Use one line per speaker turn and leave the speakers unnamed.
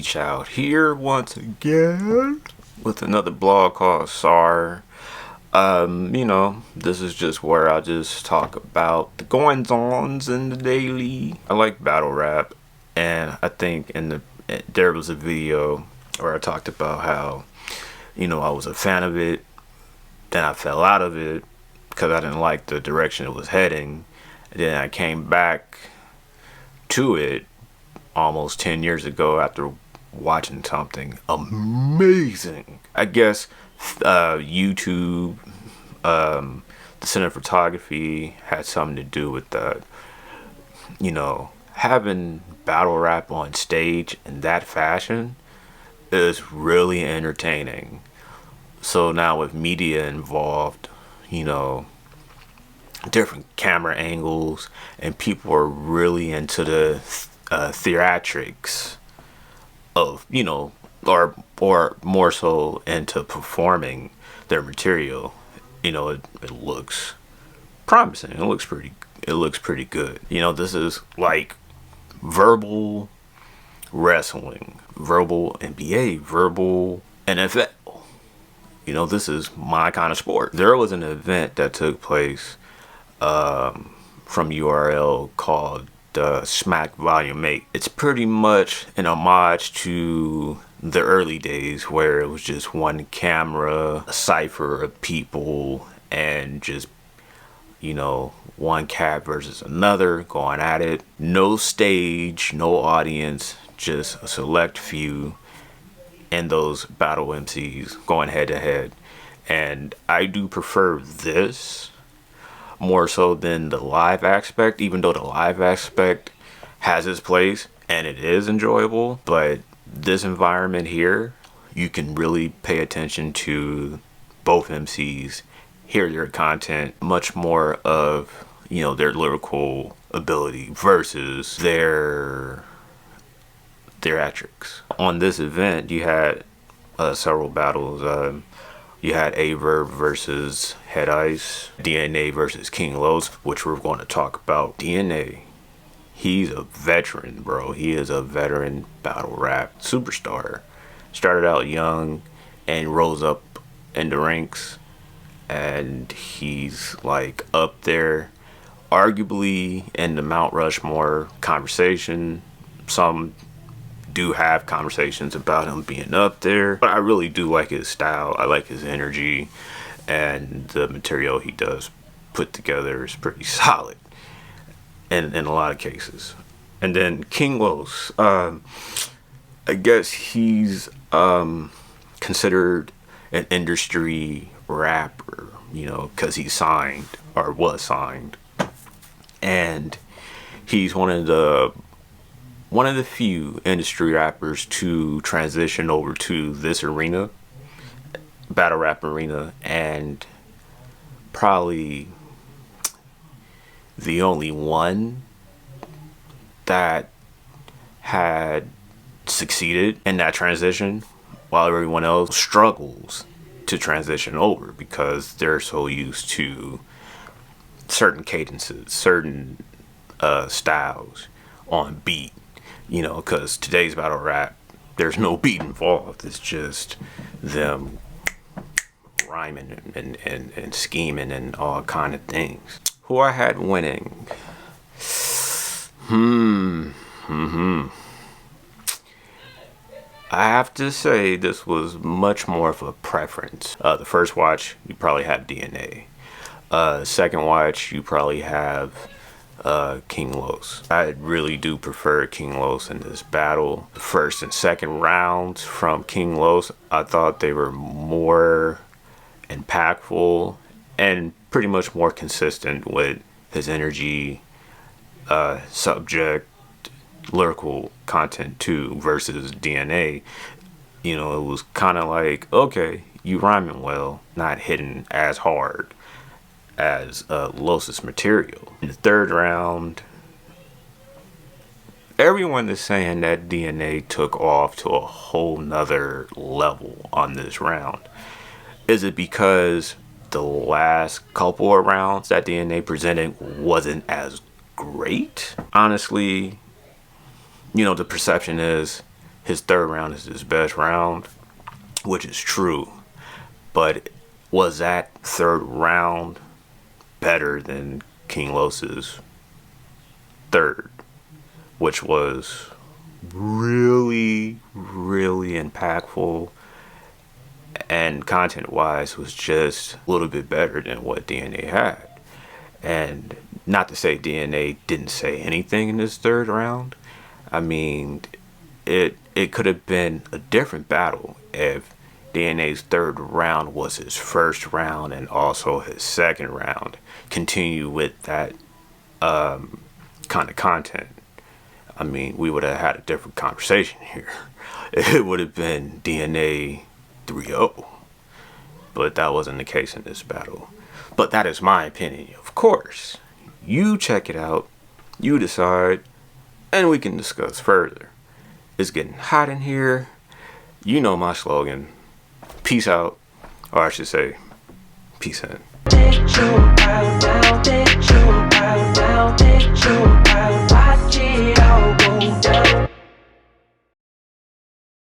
B-Child here once again with another blog called Sar. This is just where I just talk about the goings-ons in the daily. I like battle rap, and I think there was a video where I talked about how, I was a fan of it, then I fell out of it because I didn't like the direction it was heading. And then I came back to it almost 10 years ago after watching something amazing. I guess YouTube, the cinematography had something to do with that. Having battle rap on stage in that fashion is really entertaining. So now with media involved, different camera angles, and people are really into the theatrics of, or more so into performing their material. It looks promising. It looks pretty good. This is like verbal wrestling, verbal NBA, verbal NFL. This is my kind of sport. There was an event that took place from URL called Smack Volume 8. It's pretty much an homage to the early days where it was just one camera, a cipher of people, and just, one cat versus another going at it. No stage, no audience, just a select few and those battle MCs going head to head. And I do prefer this more so than the live aspect, even though the live aspect has its place and it is enjoyable. But this environment here, you can really pay attention to both MCs, hear their content, much more of, their lyrical ability versus their theatrics. On this event, you had several battles. You had Averb versus Head Ice, DNA versus King Los, which we're going to talk about. DNA, he's a veteran, bro. He is a veteran battle rap superstar. Started out young and rose up in the ranks, and he's like up there, arguably in the Mount Rushmore conversation. Some do have conversations about him being up there, but I really do like his style. I like his energy, and the material he does put together is pretty solid in a lot of cases. And then King Los, I guess he's considered an industry rapper, because he's signed or was signed, and he's one of the few industry rappers to transition over to this arena, battle rap arena, and probably the only one that had succeeded in that transition, while everyone else struggles to transition over because they're so used to certain cadences, certain styles on beat. Because today's battle rap, there's no beat involved. It's just them rhyming and scheming and all kind of things. Who I had winning? I have to say this was much more of a preference. The first watch, you probably have DNA. Second watch, you probably have King Los. I really do prefer King Los in this battle. The first and second rounds from King Los, I thought they were more impactful and pretty much more consistent with his energy, subject, lyrical content too, versus DNA. It was kind of like, okay, you rhyming well, not hitting as hard as Los's material. In the third round, everyone is saying that DNA took off to a whole nother level on this round. Is it because the last couple of rounds that DNA presented wasn't as great? Honestly, the perception is his third round is his best round, which is true. But was that third round better than King Los's third, which was really, really impactful and content-wise was just a little bit better than what DNA had. And not to say DNA didn't say anything in this third round. I mean, it could have been a different battle if DNA's third round was his first round and also his second round continue with that kind of content. I mean, we would have had a different conversation here. It would have been DNA 3-0. But that wasn't the case in this battle. But that is my opinion, of course. You check it out, you decide, and we can discuss further. It's getting hot in here. You know my slogan. Peace out. Or I should say, peace in.